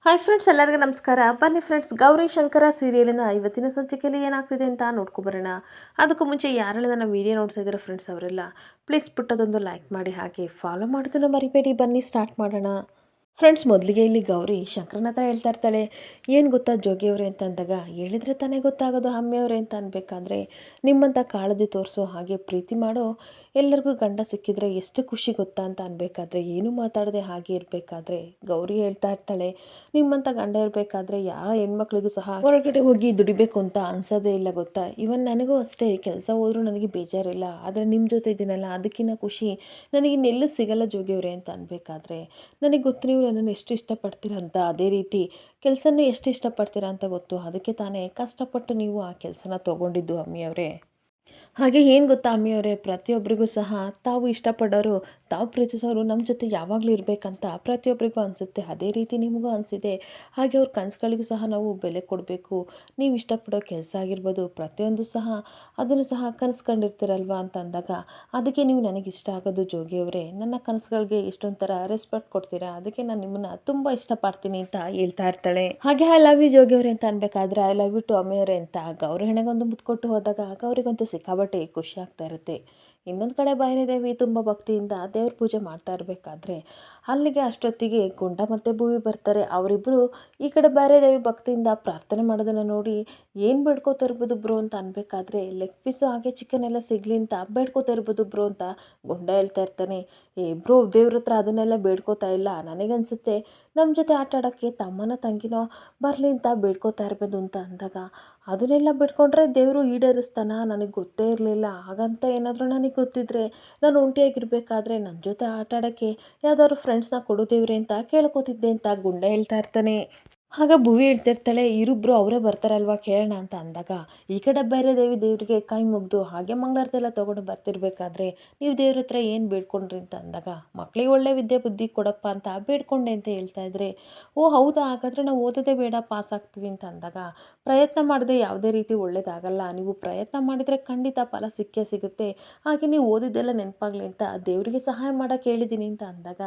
Hi friends, ಎಲ್ಲರಿಗೂ ನಮಸ್ಕಾರ. ಬನ್ನಿ ಫ್ರೆಂಡ್ಸ್, ಗೌರಿ ಶಂಕರ ಸೀರಿಯಲಿನ ಇವತ್ತಿನ ಸಂಚಿಕೆಯಲ್ಲಿ ಏನಾಗ್ತಿದೆ ಅಂತ ನೋಡ್ಕೊಬರೋಣ. ಅದಕ್ಕೂ ಮುಂಚೆ ಯಾರೆಲ್ಲ ನನ್ನ ವೀಡಿಯೋ ನೋಡ್ತಾ ಇದ್ದಾರೆ ಫ್ರೆಂಡ್ಸ್, ಅವರೆಲ್ಲ ಪ್ಲೀಸ್ ಪುಟ್ಟದೊಂದು ಲೈಕ್ ಮಾಡಿ, ಹಾಗೆ ಫಾಲೋ ಮಾಡೋದನ್ನು ಮರಿಬೇಡಿ. ಬನ್ನಿ ಸ್ಟಾರ್ಟ್ ಮಾಡೋಣ. ಫ್ರೆಂಡ್ಸ್, ಮೊದಲಿಗೆ ಇಲ್ಲಿ ಗೌರಿ ಶಂಕರನ ಹತ್ರ ಹೇಳ್ತಾ ಇರ್ತಾಳೆ, ಏನು ಗೊತ್ತಾ ಜೋಗಿಯವರೇ ಅಂತ ಅಂದಾಗ, ಹೇಳಿದ್ರೆ ತಾನೇ ಗೊತ್ತಾಗೋದು ಅಮ್ಮಿಯವರೇ ಅಂತ ಅನ್ಬೇಕಾದ್ರೆ, ನಿಮ್ಮಂಥ ಕಾಳಜಿ ತೋರಿಸೋ ಹಾಗೆ ಪ್ರೀತಿ ಮಾಡೋ ಎಲ್ಲರಿಗೂ ಗಂಡ ಸಿಕ್ಕಿದ್ರೆ ಎಷ್ಟು ಖುಷಿ ಗೊತ್ತಾ ಅಂತ ಅನ್ಬೇಕಾದ್ರೆ, ಏನು ಮಾತಾಡದೆ ಹಾಗೆ ಇರಬೇಕಾದ್ರೆ ಗೌರಿ ಹೇಳ್ತಾ ಇರ್ತಾಳೆ, ನಿಮ್ಮಂಥ ಗಂಡ ಇರಬೇಕಾದ್ರೆ ಯಾವ ಹೆಣ್ಮಕ್ಳಿಗೂ ಸಹ ಹೊರಗಡೆ ಹೋಗಿ ದುಡಿಬೇಕು ಅಂತ ಅನ್ಸೋದೇ ಇಲ್ಲ ಗೊತ್ತಾ. ಇವನ್ ನನಗೂ ಅಷ್ಟೇ, ಕೆಲಸ ಹೋದ್ರೂ ನನಗೆ ಬೇಜಾರಿಲ್ಲ, ಆದರೆ ನಿಮ್ಮ ಜೊತೆ ಇದ್ದೀನಲ್ಲ ಅದಕ್ಕಿಂತ ಖುಷಿ ನನಗೆ ಇನ್ನೆಲ್ಲೂ ಸಿಗಲ್ಲ ಜೋಗಿಯವರೇ ಅಂತ ಅನ್ಬೇಕಾದ್ರೆ, ನನಗೆ ಗೊತ್ತು ನೀವು ನನ್ನನ್ನು ಎಷ್ಟು ಇಷ್ಟಪಡ್ತೀರಾ ಅಂತ. ಅದೇ ರೀತಿ ಕೆಲಸನೂ ಎಷ್ಟು ಇಷ್ಟಪಡ್ತೀರಾ ಅಂತ ಗೊತ್ತು. ಅದಕ್ಕೆ ತಾನೇ ಕಷ್ಟಪಟ್ಟು ನೀವು ಆ ಕೆಲಸನ ತೊಗೊಂಡಿದ್ದು ಅಮ್ಮಿಯವರೇ. ಹಾಗೆ ಏನು ಗೊತ್ತಾ ಅಮ್ಮಿಯವರೇ, ಪ್ರತಿಯೊಬ್ಬರಿಗೂ ಸಹ ತಾವು ಇಷ್ಟಪಡೋರು, ತಾವು ಪ್ರೀತಿಸೋರು ನಮ್ಮ ಜೊತೆ ಯಾವಾಗಲೂ ಇರಬೇಕಂತ ಪ್ರತಿಯೊಬ್ಬರಿಗೂ ಅನಿಸುತ್ತೆ. ಅದೇ ರೀತಿ ನಿಮಗೂ ಅನಿಸಿದೆ. ಹಾಗೆ ಅವ್ರ ಕನಸುಗಳಿಗೂ ಸಹ ನಾವು ಬೆಲೆ ಕೊಡಬೇಕು. ನೀವು ಇಷ್ಟಪಡೋ ಕೆಲಸ ಆಗಿರ್ಬೋದು, ಪ್ರತಿಯೊಂದು ಸಹ ಅದನ್ನು ಸಹ ಕನಸು ಕಂಡಿರ್ತೀರಲ್ವ ಅಂತ ಅಂದಾಗ, ಅದಕ್ಕೆ ನೀವು ನನಗೆ ಇಷ್ಟ ಆಗೋದು ಜೋಗಿಯವರೇ. ನನ್ನ ಕನಸುಗಳಿಗೆ ಎಷ್ಟೊಂಥರ ರೆಸ್ಪೆಕ್ಟ್ ಕೊಡ್ತೀರಾ, ಅದಕ್ಕೆ ನಾನು ನಿಮ್ಮನ್ನು ತುಂಬ ಇಷ್ಟಪಡ್ತೀನಿ ಅಂತ ಹೇಳ್ತಾ ಇರ್ತಾಳೆ. ಹಾಗೆ ಐ ಲವ್ ಯು ಜೋಗಿಯವರೇ ಅಂತ ಅನ್ಬೇಕಾದ್ರೆ, ಐ ಲವ್ ಯು ಟು ಅಮ್ಮಿಯವರೇ ಅಂತ ಗೌರಿ ಹೆಣೆಗೊಂದು ಮುತ್ತು ಕೊಟ್ಟು ಹೋದಾಗ ಗೌರಿಗಂತೂ ಸಿಕ್ಕಾಬಟ್ಟೆ ಖುಷಿ ಆಗ್ತಾ ಇರುತ್ತೆ. ಇನ್ನೊಂದು ಕಡೆ ಭೈರದೇವಿ ತುಂಬ ಭಕ್ತಿಯಿಂದ ದೇವ್ರ ಪೂಜೆ ಮಾಡ್ತಾ ಇರಬೇಕಾದ್ರೆ, ಅಲ್ಲಿಗೆ ಅಷ್ಟೊತ್ತಿಗೆ ಗುಂಡ ಮತ್ತು ಭೂವಿ ಬರ್ತಾರೆ. ಅವರಿಬ್ಬರು ಈ ಕಡೆ ಭೈರದೇವಿ ಭಕ್ತಿಯಿಂದ ಪ್ರಾರ್ಥನೆ ಮಾಡೋದನ್ನು ನೋಡಿ, ಏನು ಬೇಡ್ಕೋತಾ ಇರ್ಬೋದು ಬ್ರೋ ಅಂತ ಅನ್ಬೇಕಾದ್ರೆ, ಲೆಗ್ ಪೀಸು ಹಾಗೆ ಚಿಕನ್ ಎಲ್ಲ ಸಿಗ್ಲಿ ಅಂತ ಬೇಡ್ಕೋತಾ ಇರ್ಬೋದು ಬ್ರೋ ಅಂತ ಗುಂಡ ಹೇಳ್ತಾ ಇರ್ತಾನೆ. ಏ ಬ್ರೋ, ದೇವ್ರ ಹತ್ರ ಅದನ್ನೆಲ್ಲ ಬೇಡ್ಕೋತಾ ಇಲ್ಲ, ನನಗನ್ಸುತ್ತೆ ನಮ್ಮ ಜೊತೆ ಆಟ ಆಡೋಕ್ಕೆ ತಮ್ಮನ ತಂಗಿನೋ ಬರಲಿ ಅಂತ ಬೇಡ್ಕೋತಾ ಇರ್ಬೋದು ಅಂತ ಅಂದಾಗ, ಅದನ್ನೆಲ್ಲ ಬಿಟ್ಕೊಂಡ್ರೆ ದೇವರು ಈಡೇರಿಸ್ತಾನ, ನನಗೆ ಗೊತ್ತೇ ಇರಲಿಲ್ಲ. ಹಾಗಂತ ಏನಾದರೂ ನನಗೆ ಗೊತ್ತಿದ್ರೆ ನಾನು ಒಂಟಿಯಾಗಿರ್ಬೇಕಾದ್ರೆ ನನ್ನ ಜೊತೆ ಆಟ ಆಡೋಕ್ಕೆ ಯಾವ್ದಾದ್ರು ಫ್ರೆಂಡ್ಸ್ನ ಕೊಡು ದೇವ್ರೆ ಅಂತ ಕೇಳ್ಕೊತಿದ್ದೆ ಅಂತ ಗುಂಡ ಹೇಳ್ತಾ ಇರ್ತಾನೆ. ಆಗ ಭುವಿ ಹೇಳ್ತಿರ್ತಾಳೆ, ಇರಿಬ್ರು ಅವರೇ ಬರ್ತಾರಲ್ವಾ ಕೇಳೋಣ ಅಂತ ಅಂದಾಗ, ಈ ಕಡೆ ಭೈರದೇವಿ ದೇವರಿಗೆ ಕೈ ಮುಗಿದು ಹಾಗೆ ಮಂಗಳಾರತಿ ಎಲ್ಲ ತೊಗೊಂಡು ಬರ್ತಿರ್ಬೇಕಾದ್ರೆ, ನೀವು ದೇವ್ರ ಹತ್ರ ಏನು ಬೇಡ್ಕೊಂಡ್ರಿ ಅಂತ ಅಂದಾಗ, ಮಕ್ಕಳಿಗೆ ಒಳ್ಳೆ ವಿದ್ಯೆ ಬುದ್ಧಿ ಕೊಡಪ್ಪ ಅಂತ ಬೇಡ್ಕೊಂಡೆ ಅಂತ ಹೇಳ್ತಾ ಇದ್ರೆ, ಓ ಹೌದಾ, ಹಾಗಾದರೆ ನಾವು ಓದೋದೇ ಬೇಡ ಪಾಸ್ ಆಗ್ತೀವಿ ಅಂತ ಅಂದಾಗ, ಪ್ರಯತ್ನ ಮಾಡದೆ ಯಾವುದೇ ರೀತಿ ಒಳ್ಳೇದಾಗಲ್ಲ, ನೀವು ಪ್ರಯತ್ನ ಮಾಡಿದರೆ ಖಂಡಿತ ಫಲ ಸಿಕ್ಕೇ ಸಿಗುತ್ತೆ, ಹಾಗೆ ನೀವು ಓದಿದ್ದೆಲ್ಲ ನೆನಪಾಗಲಿ ಅಂತ ದೇವರಿಗೆ ಸಹಾಯ ಮಾಡೋಕ್ಕೆ ಹೇಳಿದ್ದೀನಿ ಅಂತ ಅಂದಾಗ,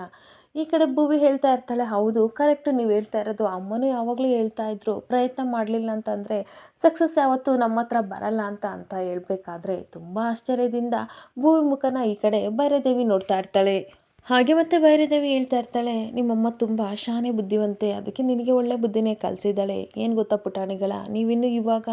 ಈ ಕಡೆ ಭುವಿ ಹೇಳ್ತಾ ಇರ್ತಾಳೆ, ಹೌದು ಕರೆಕ್ಟು ನೀವು ಹೇಳ್ತಾ ಇರೋದು. ಅಮ್ಮನೂ ಯಾವಾಗಲೂ ಹೇಳ್ತಾ ಇದ್ರು, ಪ್ರಯತ್ನ ಮಾಡಲಿಲ್ಲ ಅಂತಂದರೆ ಸಕ್ಸಸ್ ಯಾವತ್ತೂ ನಮ್ಮ ಹತ್ರ ಬರಲ್ಲ ಅಂತ ಹೇಳ್ಬೇಕಾದ್ರೆ, ತುಂಬ ಆಶ್ಚರ್ಯದಿಂದ ಭುವಿ ಮುಖನ ಈ ಕಡೆ ಭೈರದೇವಿ ನೋಡ್ತಾ ಇರ್ತಾಳೆ. ಹಾಗೆ ಮತ್ತೆ ಭೈರದೇವಿ ಹೇಳ್ತಾ ಇರ್ತಾಳೆ, ನಿಮ್ಮಮ್ಮ ತುಂಬ ಶಾನೆ ಬುದ್ಧಿವಂತೆ, ಅದಕ್ಕೆ ನಿನಗೆ ಒಳ್ಳೆ ಬುದ್ಧಿನೇ ಕಲಿಸಿದ್ದಾಳೆ. ಏನು ಗೊತ್ತಾ ಪುಟಾಣಿಗಳ, ನೀವಿನ್ನೂ ಇವಾಗ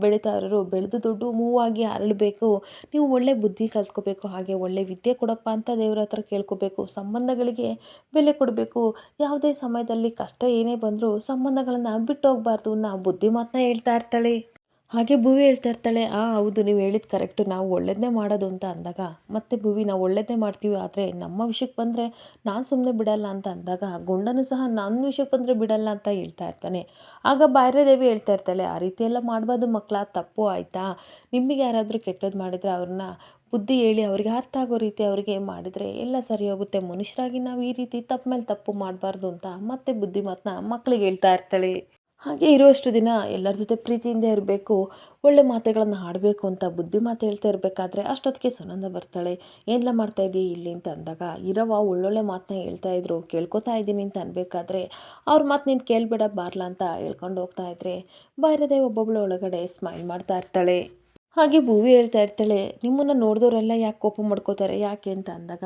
ಬೆಳೀತಾ ಇರೋರು, ಬೆಳೆದು ದೊಡ್ಡ ಮೂವಾಗಿ ಅರಳಬೇಕು, ನೀವು ಒಳ್ಳೆ ಬುದ್ಧಿ ಕಲ್ತ್ಕೋಬೇಕು, ಹಾಗೆ ಒಳ್ಳೆ ವಿದ್ಯೆ ಕೊಡಪ್ಪ ಅಂತ ದೇವ್ರ ಹತ್ರ ಕೇಳ್ಕೋಬೇಕು, ಸಂಬಂಧಗಳಿಗೆ ಬೆಲೆ ಕೊಡಬೇಕು, ಯಾವುದೇ ಸಮಯದಲ್ಲಿ ಕಷ್ಟ ಏನೇ ಬಂದರೂ ಸಂಬಂಧಗಳನ್ನು ಬಿಟ್ಟು ಹೋಗಬಾರ್ದು ಅನ್ನೋ ಬುದ್ಧಿ ಮಾತನ್ನ ಹೇಳ್ತಾ ಇರ್ತಾಳೆ. ಹಾಗೆ ಭುವಿ ಹೇಳ್ತಾ ಇರ್ತಾಳೆ, ಹೌದು ನೀವು ಹೇಳಿದ್ದು ಕರೆಕ್ಟು, ನಾವು ಒಳ್ಳೇದನ್ನೇ ಮಾಡೋದು ಅಂತ ಅಂದಾಗ, ಮತ್ತೆ ಭುವಿ ನಾವು ಒಳ್ಳೇದನ್ನೇ ಮಾಡ್ತೀವಿ, ಆದರೆ ನಮ್ಮ ವಿಷಯಕ್ಕೆ ಬಂದರೆ ನಾನು ಸುಮ್ಮನೆ ಬಿಡಲ್ಲ ಅಂತ ಅಂದಾಗ, ಗುಂಡನು ಸಹ ನನ್ನ ವಿಷಯಕ್ಕೆ ಬಂದರೆ ಬಿಡಲ್ಲ ಅಂತ ಹೇಳ್ತಾ ಇರ್ತಾನೆ. ಆಗ ಭೈರದೇವಿ ಹೇಳ್ತಾ ಇರ್ತಾಳೆ, ಆ ರೀತಿ ಎಲ್ಲ ಮಾಡಬಾರ್ದು ಮಕ್ಕಳ, ತಪ್ಪು ಆಯಿತಾ, ನಿಮಗೆ ಯಾರಾದರೂ ಕೆಟ್ಟದ್ದು ಮಾಡಿದರೆ ಅವ್ರನ್ನ ಬುದ್ಧಿ ಹೇಳಿ ಅವ್ರಿಗೆ ಅರ್ಥ ಆಗೋ ರೀತಿ ಅವರಿಗೆ ಮಾಡಿದರೆ ಎಲ್ಲ ಸರಿ ಹೋಗುತ್ತೆ. ಮನುಷ್ಯರಾಗಿ ನಾವು ಈ ರೀತಿ ತಪ್ಪು ಮೇಲೆ ತಪ್ಪು ಮಾಡಬಾರ್ದು ಅಂತ ಮತ್ತೆ ಬುದ್ಧಿ ಮಾತನ್ನ ಮಕ್ಕಳಿಗೆ ಹೇಳ್ತಾ ಇರ್ತಾಳೆ. ಹಾಗೆ ಇರುವಷ್ಟು ದಿನ ಎಲ್ಲರ ಜೊತೆ ಪ್ರೀತಿಯಿಂದ ಇರಬೇಕು, ಒಳ್ಳೆ ಮಾತುಗಳನ್ನು ಆಡಬೇಕು ಅಂತ ಬುದ್ಧಿ ಮಾತು ಹೇಳ್ತಾ ಇರಬೇಕಾದ್ರೆ, ಅಷ್ಟೊತ್ತಿಗೆ ಸುನಂದ ಬರ್ತಾಳೆ. ಏನೆಲ್ಲ ಮಾಡ್ತಾ ಇದ್ದೀವಿ ಇಲ್ಲಿ ಅಂತ ಅಂದಾಗ, ಇರವ ಒಳ್ಳೊಳ್ಳೆ ಮಾತನ್ನ ಹೇಳ್ತಾ ಇದ್ರು, ಕೇಳ್ಕೊತಾ ಇದ್ದೀನಿ ಅಂತ ಅನ್ಬೇಕಾದ್ರೆ, ಅವ್ರ ಮಾತು ನೀನು ಕೇಳಬೇಡ ಬಾರ್ಲಾ ಅಂತ ಹೇಳ್ಕೊಂಡು ಹೋಗ್ತಾ ಇದ್ರೆ, ಭೈರದೇವಿ ಒಬ್ಬೊಬ್ಬಳು ಒಳಗಡೆ ಸ್ಮೈಲ್ ಮಾಡ್ತಾ ಇರ್ತಾಳೆ. ಹಾಗೆ ಭೂವಿ ಹೇಳ್ತಾ ಇರ್ತಾಳೆ, ನಿಮ್ಮನ್ನು ನೋಡಿದವರೆಲ್ಲ ಯಾಕೆ ಕೋಪ ಮಾಡ್ಕೋತಾರೆ, ಯಾಕೆ ಅಂತ ಅಂದಾಗ,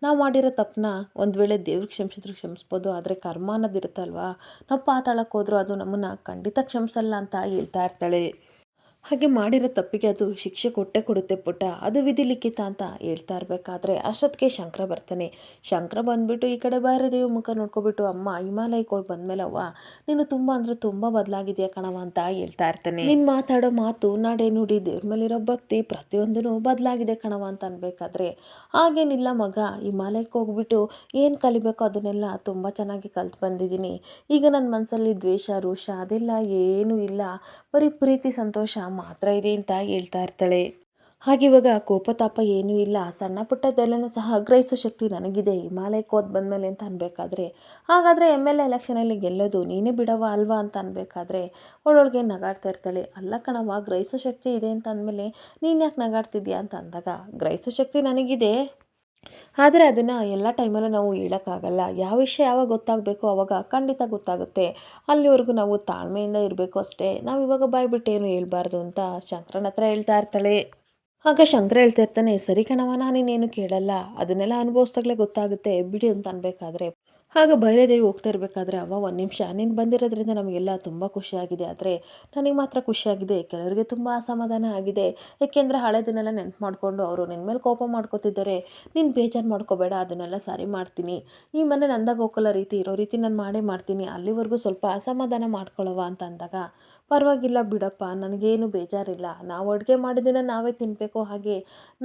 ನಾವು ಮಾಡಿರೋ ತಪ್ಪನ್ನ ಒಂದು ವೇಳೆ ದೇವ್ರಿಗೆ ಕ್ಷಮಿಸಿದ್ರು ಕ್ಷಮಿಸ್ಬೋದು, ಆದರೆ ಕರ್ಮ ಅನ್ನೋದಿರುತ್ತಲ್ವಾ, ನಾವು ಪಾತಾಳಕ್ಕೆ ಹೋದ್ರೂ ಅದು ನಮ್ಮನ್ನು ಖಂಡಿತ ಕ್ಷಮಿಸಲ್ಲ ಅಂತ ಹೇಳ್ತಾ ಇರ್ತಾಳೆ. ಹಾಗೆ ಮಾಡಿರೋ ತಪ್ಪಿಗೆ ಅದು ಶಿಕ್ಷೆ ಕೊಟ್ಟೇ ಕೊಡುತ್ತೆ ಪುಟ್ಟ, ಅದು ವಿಧಿ ಲಿಖಿತ ಅಂತ ಹೇಳ್ತಾ ಇರಬೇಕಾದ್ರೆ, ಅಷ್ಟೊತ್ತಿಗೆ ಶಂಕರ ಬರ್ತಾನೆ. ಶಂಕರ ಬಂದುಬಿಟ್ಟು ಈ ಕಡೆ ಭೈರದೇವಿ ಮುಖ ನೋಡ್ಕೊಬಿಟ್ಟು, ಅಮ್ಮ ಹಿಮಾಲಯಕ್ಕೆ ಹೋಗಿ ಬಂದಮೇಲೆ ಅವ್ವ ನೀನು ತುಂಬ ಅಂದರೆ ತುಂಬ ಬದಲಾಗಿದೆಯಾ ಕಣವ ಅಂತ ಹೇಳ್ತಾ ಇರ್ತಾನೆ. ನೀನು ಮಾತಾಡೋ ಮಾತು, ನಡೆ ನುಡಿ, ದೇವ್ರ ಮೇಲಿರೋ ಭಕ್ತಿ ಪ್ರತಿಯೊಂದೂ ಬದಲಾಗಿದೆ ಕಣವ ಅಂತ ಅನ್ಬೇಕಾದ್ರೆ, ಹಾಗೇನಿಲ್ಲ ಮಗ, ಹಿಮಾಲಯಕ್ಕೆ ಹೋಗ್ಬಿಟ್ಟು ಏನು ಕಲಿಬೇಕೋ ಅದನ್ನೆಲ್ಲ ತುಂಬ ಚೆನ್ನಾಗಿ ಕಲ್ತು ಬಂದಿದ್ದೀನಿ, ಈಗ ನನ್ನ ಮನಸ್ಸಲ್ಲಿ ದ್ವೇಷ ರೋಷ ಅದೆಲ್ಲ ಏನೂ ಇಲ್ಲ, ಬರೀ ಪ್ರೀತಿ ಸಂತೋಷ ಮಾತ್ರ ಇದೆ ಅಂತ ಹೇಳ್ತಾ ಇರ್ತಾಳೆ. ಹಾಗೆ ಇವಾಗ ಕೋಪತಾಪ ಏನೂ ಇಲ್ಲ, ಸಣ್ಣ ಪುಟ್ಟದೆಲ್ಲನೂ ಸಹ ಗ್ರಹಿಸೋ ಶಕ್ತಿ ನನಗಿದೆ ಹಿಮಾಲಯಕ್ಕೆ ಹೋದ್ ಬಂದಮೇಲೆ ಅಂತ ಅನ್ಬೇಕಾದ್ರೆ, ಹಾಗಾದರೆ MLA ಎಲೆಕ್ಷನಲ್ಲಿ ಗೆಲ್ಲೋದು ನೀನೇ ಬಿಡವ ಅಲ್ವಾ ಅಂತ ಅನ್ಬೇಕಾದ್ರೆ, ಅವಳೊಳಗೆ ನಗಾಡ್ತಾ ಇರ್ತಾಳೆ. ಅಲ್ಲ ಕಣವ, ಗ್ರಹಿಸೋ ಶಕ್ತಿ ಇದೆ ಅಂತ ಅಂದಮೇಲೆ ನೀನು ಯಾಕೆ ನಗಾಡ್ತಿದ್ಯಾ ಅಂತ ಅಂದಾಗ, ಗ್ರಹಿಸೋ ಶಕ್ತಿ ನನಗಿದೆ, ಆದರೆ ಅದನ್ನು ಎಲ್ಲ ಟೈಮಲ್ಲೂ ನಾವು ಹೇಳೋಕ್ಕಾಗಲ್ಲ. ಯಾವ ವಿಷಯ ಯಾವಾಗ ಗೊತ್ತಾಗಬೇಕೋ ಆವಾಗ ಖಂಡಿತ ಗೊತ್ತಾಗುತ್ತೆ. ಅಲ್ಲಿವರೆಗೂ ನಾವು ತಾಳ್ಮೆಯಿಂದ ಇರಬೇಕು ಅಷ್ಟೇ. ನಾವು ಇವಾಗ ಬಾಯಿ ಬಿಟ್ಟು ಏನು ಹೇಳ್ಬಾರ್ದು ಅಂತ ಶಂಕರನ ಹತ್ರ ಹೇಳ್ತಾ ಇರ್ತಾಳೆ. ಆಗ ಶಂಕರ ಹೇಳ್ತಾ ಇರ್ತಾನೆ, ಸರಿ ಕಣವ್ವ ನಾನಿನ್ನೇನು ಕೇಳಲ್ಲ, ಅದನ್ನೆಲ್ಲ ಅನುಭವಿಸ್ದಾಗಲೇ ಗೊತ್ತಾಗುತ್ತೆ ಬಿಡಿ ಅಂತ ಅನ್ಬೇಕಾದ್ರೆ, ಆಗ ಭೈರದೇವಿ ಹೋಗ್ತಾ ಇರಬೇಕಾದ್ರೆ, ಅವ್ವ ಒಂದು ನಿಮಿಷ, ನೀನು ಬಂದಿರೋದ್ರಿಂದ ನಮಗೆಲ್ಲ ತುಂಬ ಖುಷಿಯಾಗಿದೆ. ಆದರೆ ನನಗೆ ಮಾತ್ರ ಖುಷಿಯಾಗಿದೆ, ಕೆಲವರಿಗೆ ತುಂಬ ಅಸಮಾಧಾನ ಆಗಿದೆ. ಏಕೆಂದರೆ ಹಳೆದನ್ನೆಲ್ಲ ನೆನ್ಪು ಮಾಡಿಕೊಂಡು ಅವರು ನಿನ್ನ ಮೇಲೆ ಕೋಪ ಮಾಡ್ಕೋತಿದ್ದಾರೆ. ನೀನು ಬೇಜಾರು ಮಾಡ್ಕೋಬೇಡ, ಅದನ್ನೆಲ್ಲ ಸರಿ ಮಾಡ್ತೀನಿ. ಈ ಮನೆ ನಂದ ಗೋಕುಲ ರೀತಿ ಇರೋ ರೀತಿ ನಾನು ಮಾಡೇ ಮಾಡ್ತೀನಿ. ಅಲ್ಲಿವರೆಗೂ ಸ್ವಲ್ಪ ಅಸಮಾಧಾನ ಮಾಡ್ಕೊಳ್ಳವ ಅಂತ ಅಂದಾಗ, ಪರವಾಗಿಲ್ಲ ಬಿಡಪ್ಪ, ನನಗೇನು ಬೇಜಾರಿಲ್ಲ. ನಾವು ಅಡುಗೆ ಮಾಡಿದ್ದನ್ನು ನಾವೇ ತಿನ್ನಬೇಕು, ಹಾಗೆ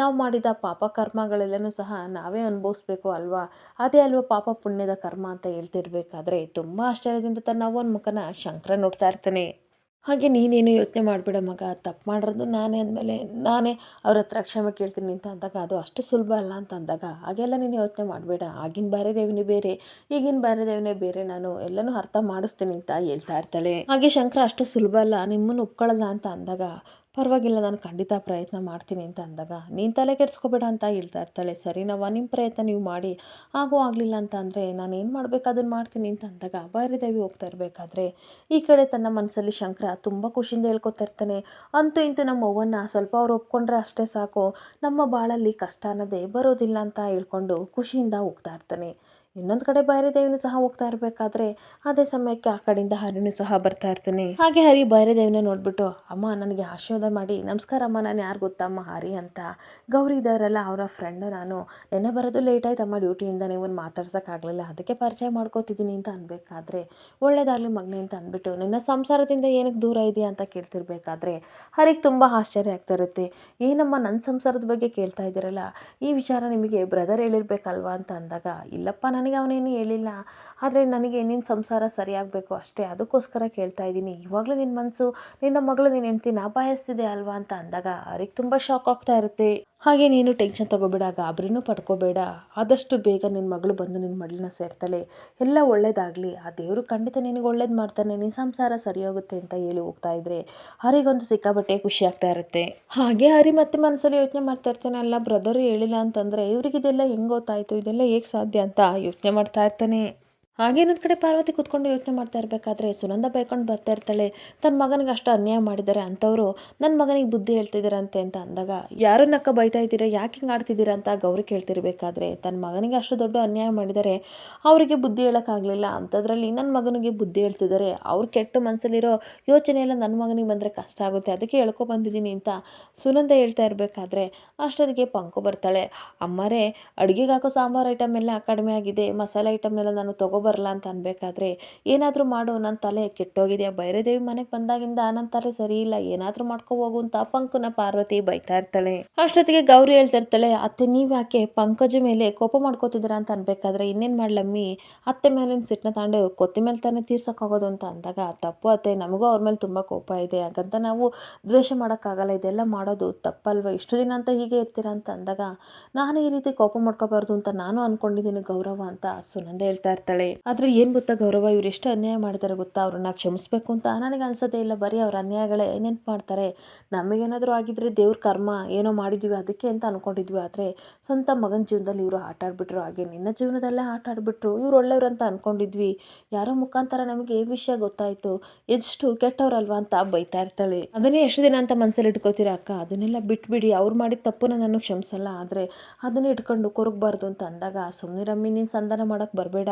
ನಾವು ಮಾಡಿದ ಪಾಪ ಕರ್ಮಗಳೆಲ್ಲನೂ ಸಹ ನಾವೇ ಅನುಭವಿಸ್ಬೇಕು ಅಲ್ವಾ? ಅದೇ ಅಲ್ವಾ ಪಾಪ ಪುಣ್ಯದ ಕರ್ಮ ಅಂತ ಹೇಳ್ತಿರ್ಬೇಕಾದ್ರೆ ತುಂಬ ಆಶ್ಚರ್ಯದಿಂದ ತನ್ನ ಅವ್ವನ ಮುಖನ ಶಂಕರ ನೋಡ್ತಾ ಇರ್ತಾನೆ. ಹಾಗೆ ನೀನೇನು ಯೋಚನೆ ಮಾಡಬೇಡ ಮಗ, ತಪ್ಪು ಮಾಡಿರೋದು ನಾನೇ ಅಂದಮೇಲೆ ನಾನೇ ಅವ್ರ ಹತ್ರ ಕ್ಷಮೆ ಕೇಳ್ತೀನಿ ಅಂತ ಅಂದಾಗ, ಅದು ಅಷ್ಟು ಸುಲಭ ಅಲ್ಲ ಅಂತ ಅಂದಾಗ, ಹಾಗೆಲ್ಲ ನೀನು ಯೋಚನೆ ಮಾಡಬೇಡ, ಆಗಿನ ಬ್ಯಾರೆದೇವಿನೇ ಬೇರೆ, ಈಗಿನ ಬ್ಯಾರೆದೇವಿನೇ ಬೇರೆ, ನಾನು ಎಲ್ಲನೂ ಅರ್ಥ ಮಾಡಿಸ್ತೀನಿ ಅಂತ ಹೇಳ್ತಾ ಇರ್ತಾಳೆ. ಹಾಗೆ ಶಂಕರ ಅಷ್ಟು ಸುಲಭ ಅಲ್ಲ ನಿಮ್ಮನ್ನು ಒಪ್ಕೊಳ್ಳಲ್ಲ ಅಂತ ಅಂದಾಗ, ಪರವಾಗಿಲ್ಲ ನಾನು ಖಂಡಿತ ಪ್ರಯತ್ನ ಮಾಡ್ತೀನಿ ಅಂತ ಅಂದಾಗ, ನೀನು ತಲೆ ಕೆಡಿಸ್ಕೋಬೇಡ ಅಂತ ಹೇಳ್ತಾ ಇರ್ತಾಳೆ. ಸರಿನವ್ವ, ನಿಮ್ಮ ಪ್ರಯತ್ನ ನೀವು ಮಾಡಿ, ಆಗಲಿಲ್ಲ ಅಂತ ಅಂದರೆ ನಾನು ಏನು ಮಾಡಬೇಕು ಅದನ್ನು ಮಾಡ್ತೀನಿ ಅಂತ ಅಂದಾಗ, ಭೈರದೇವಿ ಹೋಗ್ತಾ ಇರಬೇಕಾದ್ರೆ ಈ ಕಡೆ ತನ್ನ ಮನಸ್ಸಲ್ಲಿ ಶಂಕರ ತುಂಬ ಖುಷಿಯಿಂದ ಹೇಳ್ಕೊತಾ ಇರ್ತಾನೆ. ಅಂತೂ ಇಂತೂ ನಮ್ಮ ಅವ್ವನ್ನ ಸ್ವಲ್ಪ ಅವ್ರು ಒಪ್ಕೊಂಡ್ರೆ ಅಷ್ಟೇ ಸಾಕು, ನಮ್ಮ ಬಾಳಲ್ಲಿ ಕಷ್ಟ ಅನ್ನೋದೇ ಬರೋದಿಲ್ಲ ಅಂತ ಹೇಳ್ಕೊಂಡು ಖುಷಿಯಿಂದ ಹೋಗ್ತಾ ಇರ್ತಾನೆ. ಇನ್ನೊಂದು ಕಡೆ ಭೈರದೇವಿನೂ ಸಹ ಹೋಗ್ತಾ ಇರಬೇಕಾದ್ರೆ ಅದೇ ಸಮಯಕ್ಕೆ ಆ ಕಡೆಯಿಂದ ಹರಿನೂ ಸಹ ಬರ್ತಾ ಇರ್ತಾನೆ. ಹಾಗೆ ಹರಿ ಭೈರದೇವಿನ ನೋಡ್ಬಿಟ್ಟು, ಅಮ್ಮ ನನಗೆ ಆಶೀರ್ವಾದ ಮಾಡಿ, ನಮಸ್ಕಾರ ಅಮ್ಮ, ನಾನು ಯಾರು ಗೊತ್ತಮ್ಮ, ಹರಿ ಅಂತ, ಗೌರಿ ಇದ್ದಾರಲ್ಲ ಅವರ ಫ್ರೆಂಡು ನಾನು, ನೆನ್ನೆ ಬರೋದು ಲೇಟ್ ಆಯ್ತಮ್ಮ ಡ್ಯೂಟಿಯಿಂದ, ನೀವನ್ನ ಮಾತಾಡ್ಸೋಕ್ಕಾಗಲಿಲ್ಲ, ಅದಕ್ಕೆ ಪರಿಚಯ ಮಾಡ್ಕೋತಿದ್ದೀನಿ ಅಂತ ಅನ್ಬೇಕಾದ್ರೆ, ಒಳ್ಳೇದಾಗಲಿ ಮಗನೇ ಅಂತ ಅಂದ್ಬಿಟ್ಟು, ನಿನ್ನ ಸಂಸಾರದಿಂದ ಏನಕ್ಕೆ ದೂರ ಇದೆಯಾ ಅಂತ ಕೇಳ್ತಿರ್ಬೇಕಾದ್ರೆ ಹರಿಗೆ ತುಂಬ ಆಶ್ಚರ್ಯ ಆಗ್ತಾ ಇರುತ್ತೆ. ಏನಮ್ಮ ನನ್ನ ಸಂಸಾರದ ಬಗ್ಗೆ ಕೇಳ್ತಾ ಇದ್ದೀರಲ್ಲ, ಈ ವಿಚಾರ ನಿಮಗೆ ಬ್ರದರ್ ಹೇಳಿರ್ಬೇಕಲ್ವಾ ಅಂತ ಅಂದಾಗ, ಇಲ್ಲಪ್ಪ ನನಗೆ ಅವನೇನು ಹೇಳಿಲ್ಲ, ಆದರೆ ನನಗೆ ನಿನ್ನ ಸಂಸಾರ ಸರಿಯಾಗಬೇಕು ಅಷ್ಟೇ, ಅದಕ್ಕೋಸ್ಕರ ಕೇಳ್ತಾ ಇದ್ದೀನಿ. ಇವಾಗಲೂ ನಿನ್ನ ಮನಸ್ಸು ನಿನ್ನ ಮಗಳು ನಿನ್ನ ಹೆಂಡ್ತಿನ ಬಯಸ್ತಿದೆ ಅಲ್ವಾ ಅಂತ ಅಂದಾಗ ಅವ್ರಿಗೆ ತುಂಬ ಶಾಕ್ ಆಗ್ತಾ ಇರುತ್ತೆ. ಹಾಗೆ ನೀನು ಟೆನ್ಷನ್ ತಗೋಬೇಡ, ಗಾಬರಿನೂ ಪಡ್ಕೋಬೇಡ, ಆದಷ್ಟು ಬೇಗ ನಿನ್ನ ಮಗಳು ಬಂದು ನಿನ್ನ ಮಗಳನ್ನ ಸೇರ್ತಾಳೆ, ಎಲ್ಲ ಒಳ್ಳೇದಾಗಲಿ, ಆ ದೇವರು ಖಂಡಿತ ನಿನಗೆ ಒಳ್ಳೇದು ಮಾಡ್ತಾನೆ, ನಿನ್ನ ಸಂಸಾರ ಸರಿ ಹೋಗುತ್ತೆ ಅಂತ ಹೇಳಿ ಹೋಗ್ತಾ ಇದ್ರೆ ಹರಿಗೊಂದು ಸಿಕ್ಕಾಬಟ್ಟೆ ಖುಷಿ ಆಗ್ತಾ ಇರುತ್ತೆ. ಹಾಗೆ ಹರಿ ಮತ್ತೆ ಮನಸ್ಸಲ್ಲಿ ಯೋಚನೆ ಮಾಡ್ತಾ ಇರ್ತಾನೆ, ಅಲ್ಲ ಬ್ರದರು ಹೇಳಿಲ್ಲ ಅಂತಂದರೆ ಇವ್ರಿಗೆ ಇದೆಲ್ಲ ಹೆಂಗೆ ಗೊತ್ತಾಯಿತು, ಇದೆಲ್ಲ ಹೇಗೆ ಸಾಧ್ಯ ಅಂತ ಯೋಚನೆ ಮಾಡ್ತಾ ಇರ್ತಾನೆ. ಹಾಗೆ ಇನ್ನೊಂದು ಕಡೆ ಪಾರ್ವತಿ ಕೂತ್ಕೊಂಡು ಯೋಚನೆ ಮಾಡ್ತಾ ಇರಬೇಕಾದ್ರೆ ಸುನಂದ ಬೈಕೊಂಡು ಬರ್ತಾ ಇರ್ತಾಳೆ. ತನ್ನ ಮಗನಿಗೆ ಅಷ್ಟು ಅನ್ಯಾಯ ಮಾಡಿದ್ದಾರೆ ಅಂಥವ್ರು ನನ್ನ ಮಗನಿಗೆ ಬುದ್ಧಿ ಹೇಳ್ತಿದ್ದಾರಂತೆ ಅಂತ ಅಂದಾಗ, ಯಾರನ್ನಕ್ಕ ಬೈತಾ ಇದ್ದೀರಾ, ಯಾಕೆ ಹಿಂಗೆ ಆಡ್ತಿದ್ದೀರಾ ಅಂತ ಗೌರಿ ಕೇಳ್ತಿರ್ಬೇಕಾದ್ರೆ, ತನ್ನ ಮಗನಿಗೆ ಅಷ್ಟು ದೊಡ್ಡ ಅನ್ಯಾಯ ಮಾಡಿದ್ದಾರೆ, ಅವರಿಗೆ ಬುದ್ಧಿ ಹೇಳೋಕ್ಕಾಗಲಿಲ್ಲ ಅಂಥದ್ರಲ್ಲಿ ನನ್ನ ಮಗನಿಗೆ ಬುದ್ಧಿ ಹೇಳ್ತಿದ್ದಾರೆ, ಅವ್ರು ಕೆಟ್ಟ ಮನಸ್ಸಲ್ಲಿರೋ ಯೋಚನೆ ಎಲ್ಲ ನನ್ನ ಮಗನಿಗೆ ಬಂದರೆ ಕಷ್ಟ ಆಗುತ್ತೆ, ಅದಕ್ಕೆ ಹೇಳ್ಕೊ ಬಂದಿದ್ದೀನಿ ಅಂತ ಸುನಂದ ಹೇಳ್ತಾ ಇರಬೇಕಾದ್ರೆ ಅಷ್ಟೊತ್ತಿಗೆ ಪಂಕು ಬರ್ತಾಳೆ. ಅಮ್ಮರೇ, ಅಡುಗೆಗೆ ಹಾಕೋ ಸಾಂಬಾರು ಐಟಮ್ ಎಲ್ಲ ಕಡಿಮೆ ಆಗಿದೆ, ಮಸಾಲೆ ಐಟಮ್ನೆಲ್ಲ ನಾನು ತೊಗೊಬರಲ್ಲ ಅಂತ ಅನ್ಬೇಕಾದ್ರೆ, ಏನಾದರೂ ಮಾಡು, ನನ್ನ ತಲೆ ಕೆಟ್ಟೋಗಿದೆಯಾ, ಭೈರದೇವಿ ಮನೆಗೆ ಬಂದಾಗಿಂದ ನನ್ನ ತಲೆ ಸರಿ ಇಲ್ಲ, ಏನಾದರೂ ಮಾಡ್ಕೊ ಹೋಗು ಅಂತ ಪಂಕುನ ಪಾರ್ವತಿ ಬೈತಾ ಇರ್ತಾಳೆ. ಅಷ್ಟೊತ್ತಿಗೆ ಗೌರಿ ಹೇಳ್ತಾ ಇರ್ತಾಳೆ, ಅತ್ತೆ ನೀವು ಯಾಕೆ ಪಂಕಜ ಮೇಲೆ ಕೋಪ ಮಾಡ್ಕೋತಿದ್ದೀರಾ ಅಂತ ಅನ್ಬೇಕಾದ್ರೆ, ಇನ್ನೇನು ಮಾಡ್ಲಮ್ಮಿ, ಅತ್ತೆ ಮೇಲಿನ ಸಿಟ್ಟನ್ನ ತಾಂಡು ಕೊತ್ತಿ ಮೇಲೆ ತಾನೇ ತೀರ್ಸೋಕ್ಕಾಗೋದು ಅಂತ ಅಂದಾಗ, ತಪ್ಪು ಅತ್ತೆ, ನಮಗೂ ಅವ್ರ ಮೇಲೆ ತುಂಬ ಕೋಪ ಇದೆ, ಹಾಗಂತ ನಾವು ದ್ವೇಷ ಮಾಡೋಕ್ಕಾಗಲ್ಲ, ಇದೆಲ್ಲ ಮಾಡೋದು ತಪ್ಪಲ್ವ, ಇಷ್ಟು ದಿನ ಅಂತ ಹೀಗೆ ಇರ್ತೀರಾ ಅಂತ ಅಂದಾಗ, ನಾನು ಈ ರೀತಿ ಕೋಪ ಮಾಡ್ಕೋಬಾರ್ದು ಅಂತ ನಾನು ಅನ್ಕೊಂಡಿದ್ದೀನಿ ಗೌರವ ಅಂತ ಸುನಂದ ಹೇಳ್ತಾ ಇರ್ತಾಳೆ. ಆದರೆ ಏನು ಗೊತ್ತಾ ಗೌರವ, ಇವ್ರು ಎಷ್ಟು ಅನ್ಯಾಯ ಮಾಡಿದ್ದಾರೆ ಗೊತ್ತಾ, ಅವ್ರನ್ನ ಕ್ಷಮಿಸ್ಬೇಕು ಅಂತ ನನಗೆ ಅನ್ಸೋದೇ ಇಲ್ಲ, ಬರೀ ಅವ್ರ ಅನ್ಯಾಯಗಳೇ ನೆನ್ಪು ಮಾಡ್ತಾರೆ, ನಮಗೇನಾದರೂ ಆಗಿದ್ರೆ ದೇವ್ರ ಕರ್ಮ ಏನೋ ಮಾಡಿದ್ವಿ ಅದಕ್ಕೆ ಅಂತ ಅಂದ್ಕೊಂಡಿದ್ವಿ, ಆದರೆ ಸ್ವಂತ ಮಗನ ಜೀವನದಲ್ಲಿ ಇವರು ಆಟ ಆಡ್ಬಿಟ್ರು, ಹಾಗೆ ನಿನ್ನ ಜೀವನದಲ್ಲೇ ಆಟ ಆಡ್ಬಿಟ್ರು, ಇವ್ರು ಒಳ್ಳೆಯವ್ರು ಅಂತ ಅಂದ್ಕೊಂಡಿದ್ವಿ, ಯಾರೋ ಮುಖಾಂತರ ನಮಗೆ ಈ ವಿಷಯ ಗೊತ್ತಾಯಿತು, ಎಷ್ಟು ಕೆಟ್ಟವ್ರಲ್ವಾ ಅಂತ ಬೈತಾ ಇರ್ತಾಳೆ. ಅದನ್ನೇ ಎಷ್ಟು ದಿನ ಅಂತ ಮನಸ್ಸಲ್ಲಿ ಇಟ್ಕೋತೀರಾ ಅಕ್ಕ, ಅದನ್ನೆಲ್ಲ ಬಿಟ್ಬಿಡಿ, ಅವ್ರು ಮಾಡಿದ ತಪ್ಪನ್ನ ನಾನು ಕ್ಷಮಿಸಲ್ಲ, ಆದರೆ ಅದನ್ನೇ ಇಟ್ಕೊಂಡು ಕೊರಗಬಾರ್ದು ಅಂತ ಅಂದಾಗ, ಸುಮ್ಮನಿರಮ್ಮಿ, ನೀನು ಸಂಧಾನ ಮಾಡೋಕ್ಕೆ ಬರಬೇಡ,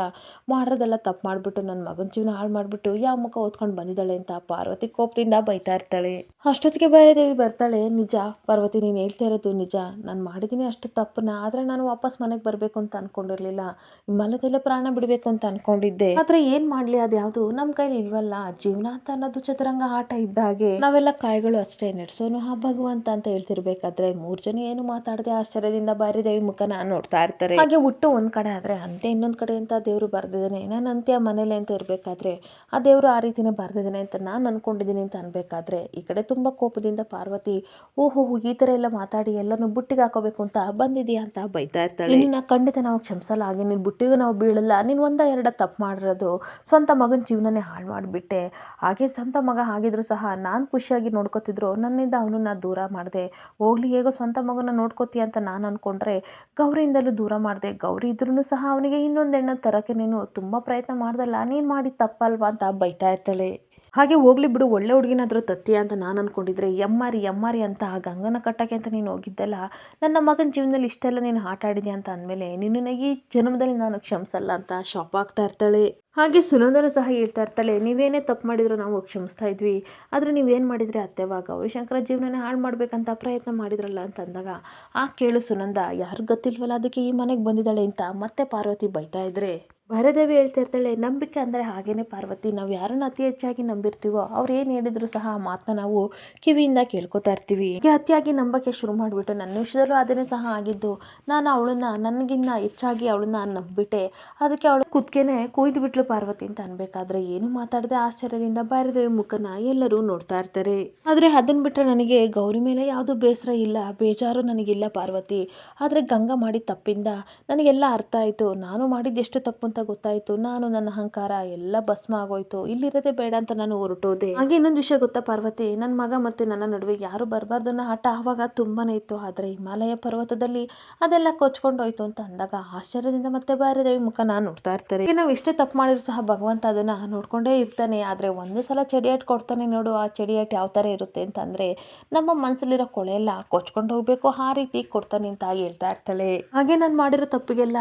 ಮಾಡೋದೆಲ್ಲ ತಪ್ಪು ಮಾಡಿಬಿಟ್ಟು ನನ್ನ ಮಗನ ಜೀವನ ಹಾಳು ಮಾಡಿಬಿಟ್ಟು ಯಾವ ಮುಖ ಓದ್ಕೊಂಡು ಬಂದಿದ್ದಾಳೆ ಅಂತ ಪಾರ್ವತಿ ಕೋಪದಿಂದ ಬೈತಾ ಇರ್ತಾಳೆ. ಅಷ್ಟೊತ್ತಿಗೆ ಭೈರದೇವಿ ಬರ್ತಾಳೆ. ನಿಜ ಪಾರ್ವತಿ, ನೀನು ಹೇಳ್ತಾ ಇರೋದು ನಿಜ, ನಾನು ಮಾಡಿದ್ದೀನಿ ಅಷ್ಟು ತಪ್ಪನ್ನ, ಆದರೆ ನಾನು ವಾಪಸ್ ಮನೆಗೆ ಬರಬೇಕು ಅಂತ ಅಂದ್ಕೊಂಡಿರಲಿಲ್ಲ, ಹಿಮಾಲಯದಲ್ಲೇ ಪ್ರಾಣ ಬಿಡಬೇಕು ಅಂತ ಅಂದ್ಕೊಂಡಿದ್ದೆ, ಆದರೆ ಏನು ಮಾಡಲಿ, ಅದು ಯಾವುದು ನಮ್ಮ ಕೈಲಿ ಇಲ್ವಲ್ಲ, ಜೀವನ ಅಂತ ಅನ್ನೋದು ಚದುರಂಗ ಆಟ ಇದ್ದ ಹಾಗೆ, ನಾವೆಲ್ಲ ಕಾಯಿಗಳು ಅಷ್ಟೇ, ನಡೆಸೋನು ಆ ಭಗವಂತ ಅಂತ ಹೇಳ್ತಿರ್ಬೇಕಾದ್ರೆ 3 ಜನ ಏನು ಮಾತಾಡದೆ ಆಶ್ಚರ್ಯದಿಂದ ಭೈರದೇವಿ ಮುಖನ ನೋಡ್ತಾ ಇರ್ತಾರೆ. ಹಾಗೆ ಹುಟ್ಟು ಒಂದ್ ಕಡೆ ಆದ್ರೆ ಅಂತೆ ಇನ್ನೊಂದ್ ಕಡೆ ಅಂತ ದೇವರು ಬರ್ದಿದ್ದಾನೆ, ನಾನು ಅಂತ್ಯ ಮನೇಲಿ ಅಂತ ಇರಬೇಕಾದ್ರೆ ಆ ದೇವರು ಆ ರೀತಿನೇ ಬರ್ದಿದ್ದಾನೆ ಅಂತ ನಾನು ಅಂದ್ಕೊಂಡಿದ್ದೀನಿ ಅಂತ ಅನ್ಬೇಕಾದ್ರೆ ಈ ಕಡೆ ತುಂಬ ಕೋಪದಿಂದ ಪಾರ್ವತಿ ಓಹೋ ಈ ಥರ ಎಲ್ಲ ಮಾತಾಡಿ ಎಲ್ಲನೂ ಬುಟ್ಟಿಗೆ ಹಾಕೋಬೇಕು ಅಂತ ಬಂದಿದೆಯಾ ಅಂತ ಬೈತಾ ಇರ್ತಾಳೆ. ನಿನ್ನ ಖಂಡಿತ ನಾವು ಕ್ಷಮಿಸಲ್ಲ, ಹಾಗೆ ನಿನ್ನ ಬುಟ್ಟಿಗೂ ನಾವು ಬೀಳಲ್ಲ, ನೀನು ಎರಡ ತಪ್ಪು ಮಾಡಿರೋದು ಸ್ವಂತ ಮಗನ ಜೀವನನೇ ಹಾಳು ಮಾಡಿಬಿಟ್ಟೆ. ಹಾಗೆ ಸ್ವಂತ ಮಗ ಆಗಿದ್ರು ಸಹ ನಾನು ಖುಷಿಯಾಗಿ ನೋಡ್ಕೊತಿದ್ರು, ನನ್ನಿಂದ ಅವನನ್ನ ದೂರ ಮಾಡಿದೆ. ಹೋಗ್ಲಿ ಹೇಗೋ ಸ್ವಂತ ಮಗನ ನೋಡ್ಕೋತೀಯ ಅಂತ ನಾನು ಅಂದ್ಕೊಂಡ್ರೆ ಗೌರಿಯಿಂದಲೂ ದೂರ ಮಾಡಿದೆ. ಗೌರಿ ಇದ್ರೂ ಸಹ ಅವನಿಗೆ ಇನ್ನೊಂದು ಹೆಣ್ಣು ತರೋಕ್ಕೆ ನೀನು ತುಂಬ ಪ್ರಯತ್ನ ಮಾಡ್ದಲ್ಲ, ನೀನು ಮಾಡಿದ ತಪ್ಪಲ್ವಾ ಅಂತ ಬೈತಾ ಇರ್ತಾಳೆ. ಹಾಗೆ ಹೋಗ್ಲಿ ಬಿಡು, ಒಳ್ಳೆ ಹುಡುಗಿನಾದರೂ ತತ್ತೀಯ ಅಂತ ನಾನು ಅಂದ್ಕೊಂಡಿದ್ರೆ ಎಮ್ಮಾರಿ ಅಂತ ಆ ಗಂಗನ ಕಟ್ಟಕ್ಕೆ ಅಂತ ನೀನು ಹೋಗಿದ್ದಲ್ಲ, ನನ್ನ ಮಗನ ಜೀವನದಲ್ಲಿ ಇಷ್ಟೆಲ್ಲ ನೀನು ಆಟ ಆಡಿದ್ಯಾ ಅಂತ ಅಂದಮೇಲೆ ನಿನ್ನನ್ನು ಈ ಜನ್ಮದಲ್ಲಿ ನಾನು ಕ್ಷಮಿಸಲ್ಲ ಅಂತ ಶಾಪ್ ಆಗ್ತಾ ಇರ್ತಾಳೆ. ಹಾಗೆ ಸುನಂದನೂ ಸಹ ಹೇಳ್ತಾ ಇರ್ತಾಳೆ, ನೀವೇನೇ ತಪ್ಪು ಮಾಡಿದ್ರು ನಾವು ಕ್ಷಮಿಸ್ತಾ ಇದ್ವಿ, ಆದರೆ ನೀವೇನು ಮಾಡಿದರೆ ಅತ್ತೆವಾ ಗೌರಿಶಂಕರ ಜೀವನನೇ ಹಾಳು ಮಾಡಬೇಕಂತ ಪ್ರಯತ್ನ ಮಾಡಿದ್ರಲ್ಲ ಅಂತ ಅಂದಾಗ ಆ ಕೇಳು ಸುನಂದ ಯಾರು ಗೊತ್ತಿಲ್ವಲ್ಲ ಅದಕ್ಕೆ ಈ ಮನೆಗೆ ಬಂದಿದ್ದಾಳೆ ಅಂತ ಮತ್ತೆ ಪಾರ್ವತಿ ಬೈತಾ ಇದ್ರೆ ಭೈರದೇವಿ ಹೇಳ್ತಾ ಇರ್ತಾಳೆ, ನಂಬಿಕೆ ಅಂದರೆ ಹಾಗೇನೆ ಪಾರ್ವತಿ, ನಾವು ಯಾರನ್ನು ಅತಿ ಹೆಚ್ಚಾಗಿ ನಂಬಿರ್ತೀವೋ ಅವ್ರು ಏನು ಹೇಳಿದ್ರು ಸಹ ಆ ಮಾತನ್ನ ನಾವು ಕಿವಿಯಿಂದ ಕೇಳ್ಕೊತಾ ಇರ್ತೀವಿ. ಹೀಗೆ ಅತಿಯಾಗಿ ನಂಬಕ್ಕೆ ಶುರು ಮಾಡಿಬಿಟ್ಟು ನನ್ನ ವಿಷಯದಲ್ಲೂ ಅದನ್ನೇ ಸಹ ಆಗಿದ್ದು, ನಾನು ಅವಳನ್ನ ನನಗಿನ್ನ ಹೆಚ್ಚಾಗಿ ಅವಳನ್ನ ನಂಬಿಬಿಟ್ಟೆ, ಅದಕ್ಕೆ ಅವಳು ಕುದ್ಕೆನೆ ಕುಯ್ದು ಬಿಟ್ಲು ಪಾರ್ವತಿ ಅಂತ ಅನ್ಬೇಕಾದ್ರೆ ಏನು ಮಾತಾಡದೆ ಆಶ್ಚರ್ಯದಿಂದ ಭೈರದೇವಿ ಮುಖನ ಎಲ್ಲರೂ ನೋಡ್ತಾ ಇರ್ತಾರೆ. ಆದರೆ ಅದನ್ನ ಬಿಟ್ಟರೆ ನನಗೆ ಗೌರಿ ಮೇಲೆ ಯಾವುದು ಬೇಸರ ಇಲ್ಲ, ಬೇಜಾರು ನನಗಿಲ್ಲ ಪಾರ್ವತಿ. ಆದರೆ ಗಂಗಾ ಮಾಡಿದ ತಪ್ಪಿಂದ ನನಗೆಲ್ಲ ಅರ್ಥ ಆಯಿತು, ನಾನು ಮಾಡಿದ್ದು ಎಷ್ಟು ತಪ್ಪು ಅಂತ ಗೊತ್ತಾಯಿತು, ನಾನು ನನ್ನ ಅಹಂಕಾರ ಎಲ್ಲ ಭಸ್ಮ ಆಗೋಯ್ತು, ಇಲ್ಲಿರೋದೇ ಬೇಡ ಅಂತ ನಾನು ಹೊರಟೋದೆ. ಹಾಗೆ ಇನ್ನೊಂದು ವಿಷಯ ಗೊತ್ತಾ ಪಾರ್ವತಿ, ನನ್ನ ಮಗ ಮತ್ತು ನನ್ನ ನಡುವೆ ಯಾರು ಬರಬಾರ್ದು ಅನ್ನೋ ಹಠ ಆವಾಗ ತುಂಬಾ ಇತ್ತು, ಆದರೆ ಹಿಮಾಲಯ ಪರ್ವತದಲ್ಲಿ ಅದೆಲ್ಲ ಕೊಚ್ಕೊಂಡೋಯ್ತು ಅಂತ ಅಂದಾಗ ಆಶ್ಚರ್ಯದಿಂದ ಮತ್ತೆ ಭೈರದೇವಿ ಮುಖ ನಾನು ನೋಡ್ತಾ ಇರ್ತಾರೆ. ನಾವು ಎಷ್ಟೇ ತಪ್ಪು ಮಾಡಿದ್ರು ಸಹ ಭಗವಂತ ಅದನ್ನು ನೋಡ್ಕೊಂಡೇ ಇರ್ತಾನೆ, ಆದರೆ ಒಂದು ಸಲ ಚಡಿಯಾಟ್ ಕೊಡ್ತಾನೆ ನೋಡು, ಆ ಚಡಿಯಾಟ್ ಯಾವ ಥರ ಇರುತ್ತೆ ಅಂತಂದರೆ ನಮ್ಮ ಮನಸ್ಸಲ್ಲಿರೋ ಕೊಳೆ ಎಲ್ಲ ಕೊಚ್ಕೊಂಡು ಹೋಗಬೇಕು ಆ ರೀತಿ ಕೊಡ್ತಾನೆ ಅಂತ ಹೇಳ್ತಾ ಇರ್ತಾಳೆ. ಹಾಗೆ ನಾನು ಮಾಡಿರೋ ತಪ್ಪಿಗೆಲ್ಲ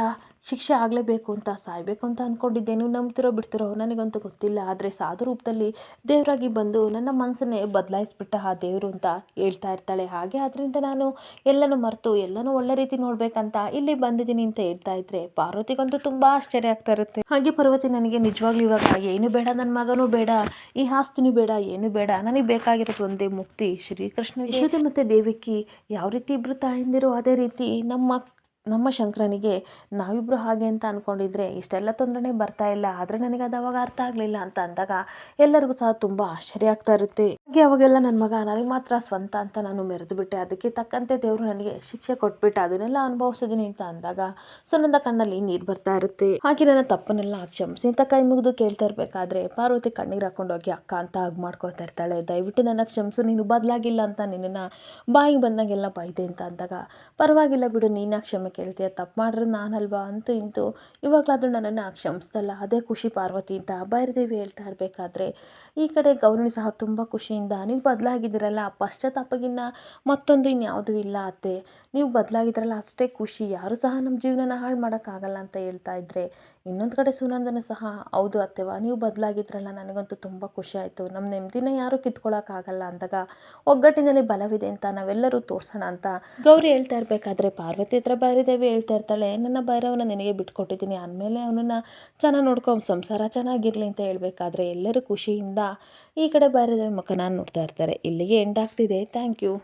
ಶಿಕ್ಷೆ ಆಗಲೇಬೇಕು ಅಂತ ಸಾಯಬೇಕು ಅಂತ ಅಂದ್ಕೊಂಡಿದ್ದೇನು, ನಂಬ್ತಿರೋ ಬಿಡ್ತಿರೋ ನನಗಂತೂ ಗೊತ್ತಿಲ್ಲ, ಆದರೆ ಸಾಧು ರೂಪದಲ್ಲಿ ದೇವರಾಗಿ ಬಂದು ನನ್ನ ಮನಸ್ಸನ್ನೇ ಬದಲಾಯಿಸ್ಬಿಟ್ಟ ಆ ದೇವರು ಅಂತ ಹೇಳ್ತಾ ಇರ್ತಾಳೆ. ಹಾಗೆ ಅದರಿಂದ ನಾನು ಎಲ್ಲನೂ ಮರೆತು ಎಲ್ಲನೂ ಒಳ್ಳೆ ರೀತಿ ನೋಡ್ಬೇಕಂತ ಇಲ್ಲಿ ಬಂದಿದ್ದೀನಿ ಅಂತ ಹೇಳ್ತಾ ಇದ್ರೆ ಪಾರ್ವತಿಗಂತೂ ತುಂಬ ಆಶ್ಚರ್ಯ ಆಗ್ತಾ ಇರುತ್ತೆ. ಹಾಗೆ ಪಾರ್ವತಿ ನನಗೆ ನಿಜವಾಗ್ಲೂ ಇವಾಗ ಏನು ಬೇಡ, ನನ್ನ ಮಗನೂ ಬೇಡ, ಈ ಆಸ್ತಿನೂ ಬೇಡ, ಏನು ಬೇಡ, ನನಗೆ ಬೇಕಾಗಿರೋದು ಒಂದೇ ಮುಕ್ತಿ. ಶ್ರೀಕೃಷ್ಣ ಯಶೋದೆ ಮತ್ತು ದೇವಿಕಿ ಯಾವ ರೀತಿ ಇಬ್ಬರು ತಾಯಂದಿರು ಅದೇ ರೀತಿ ನಮ್ಮ ಶಂಕರನಿಗೆ ನಾವಿಬ್ಬರು ಹಾಗೆ ಅಂತ ಅಂದ್ಕೊಂಡಿದ್ರೆ ಇಷ್ಟೆಲ್ಲ ತೊಂದರೆ ಬರ್ತಾ ಇಲ್ಲ, ಆದರೆ ನನಗೆ ಅದು ಅವಾಗ ಅರ್ಥ ಆಗಲಿಲ್ಲ ಅಂತ ಅಂದಾಗ ಎಲ್ಲರಿಗೂ ಸಹ ತುಂಬ ಆಶ್ಚರ್ಯ ಆಗ್ತಾ ಇರುತ್ತೆ. ಹಾಗೆ ಅವಾಗೆಲ್ಲ ನನ್ನ ಮಗ ನನಗೆ ಮಾತ್ರ ಸ್ವಂತ ಅಂತ ನಾನು ಮೆರೆದು ಬಿಟ್ಟೆ, ಅದಕ್ಕೆ ತಕ್ಕಂತೆ ದೇವರು ನನಗೆ ಶಿಕ್ಷೆ ಕೊಟ್ಬಿಟ್ಟು ಅದನ್ನೆಲ್ಲ ಅನುಭವಿಸಿದ್ದೀನಿ ಅಂತ ಅಂದಾಗ ಸುನಂದ ಕಣ್ಣಲ್ಲಿ ನೀರು ಬರ್ತಾ ಇರುತ್ತೆ. ಹಾಗೆ ನನ್ನ ತಪ್ಪನ್ನೆಲ್ಲ ಕ್ಷಮಿಸಿ ಅಂತ ಕೈ ಮುಗಿದು ಕೇಳ್ತಾ ಇರಬೇಕಾದ್ರೆ ಪಾರ್ವತಿ ಕಣ್ಣೀರು ಹಾಕೊಂಡೋಗಿ ಅಕ್ಕ ಅಂತ ಹಗ್ ಮಾಡ್ಕೊತಾ ಇರ್ತಾಳೆ. ದಯವಿಟ್ಟು ನನ್ನ ಕ್ಷಮಿಸು, ನೀನು ಬದಲಾಗಿಲ್ಲ ಅಂತ ನಿನ್ನನ್ನು ಬಾಯಿಗೆ ಬಂದಾಗೆಲ್ಲ ಬೈದೆ ಅಂತ ಅಂದಾಗ ಪರವಾಗಿಲ್ಲ ಬಿಡು, ನೀನು ಕ್ಷಮೆ ಕೇಳ್ತೀಯ, ತಪ್ಪು ಮಾಡಿರೋದು ನಾನಲ್ವಾ, ಅಂತೂ ಇಂತೂ ಇವಾಗಲಾದರೂ ನನ್ನನ್ನು ಕ್ಷಮಿಸ್ತಲ್ಲ, ಅದೇ ಖುಷಿ ಪಾರ್ವತಿ ಅಂತ ಭೈರದೇವಿ ಹೇಳ್ತಾ ಇರಬೇಕಾದ್ರೆ ಈ ಕಡೆ ಗೌರಿ ಸಹ ತುಂಬ ಖುಷಿಯಿಂದ ನೀವು ಬದಲಾಗಿದ್ದೀರಲ್ಲ, ಪಶ್ಚಾತ್ತಾಪಗಿನ್ನ ಮತ್ತೊಂದು ಇನ್ಯಾವುದೂ ಇಲ್ಲ ಅತ್ತೆ, ನೀವು ಬದಲಾಗಿದ್ರಲ್ಲ ಅಷ್ಟೇ ಖುಷಿ, ಯಾರು ಸಹ ನಮ್ಮ ಜೀವನನ ಹಾಳು ಮಾಡೋಕ್ಕಾಗಲ್ಲ ಅಂತ ಹೇಳ್ತಾ ಇದ್ರೆ ಇನ್ನೊಂದು ಕಡೆ ಸುನಂದನ ಸಹ ಹೌದು ಅತ್ತೆವಾ, ನೀವು ಬದಲಾಗಿದ್ರಲ್ಲ, ನನಗಂತೂ ತುಂಬ ಖುಷಿ ಆಯಿತು, ನಮ್ಮ ನೆಮ್ಮದಿನ ಯಾರೂ ಕಿತ್ಕೊಳ್ಳೋಕ್ಕಾಗಲ್ಲ ಅಂದಾಗ ಒಗ್ಗಟ್ಟಿನಲ್ಲಿ ಬಲವಿದೆ ಅಂತ ನಾವೆಲ್ಲರೂ ತೋರಿಸೋಣ ಅಂತ ಗೌರಿ ಹೇಳ್ತಾ ಇರಬೇಕಾದ್ರೆ ಪಾರ್ವತಿ ಹತ್ರ ಭೈರದೇವಿ ಹೇಳ್ತಾ ಇರ್ತಾಳೆ, ನನ್ನ ಭೈರವನ ನಿನಗೆ ಬಿಟ್ಕೊಟ್ಟಿದ್ದೀನಿ, ಅಂದಮೇಲೆ ಅವನನ್ನು ಚೆನ್ನಾಗಿ ನೋಡ್ಕೊ, ಸಂಸಾರ ಚೆನ್ನಾಗಿರಲಿ ಅಂತ ಹೇಳಬೇಕಾದ್ರೆ ಎಲ್ಲರೂ ಖುಷಿಯಿಂದ ಈ ಕಡೆ ಭೈರದೇವಿ ಮುಖ ನಾನು ನೋಡ್ತಾ ಇರ್ತಾರೆ. ಇಲ್ಲಿಗೆ ಎಂಡ್ ಆಗ್ತಿದೆ. Thank you.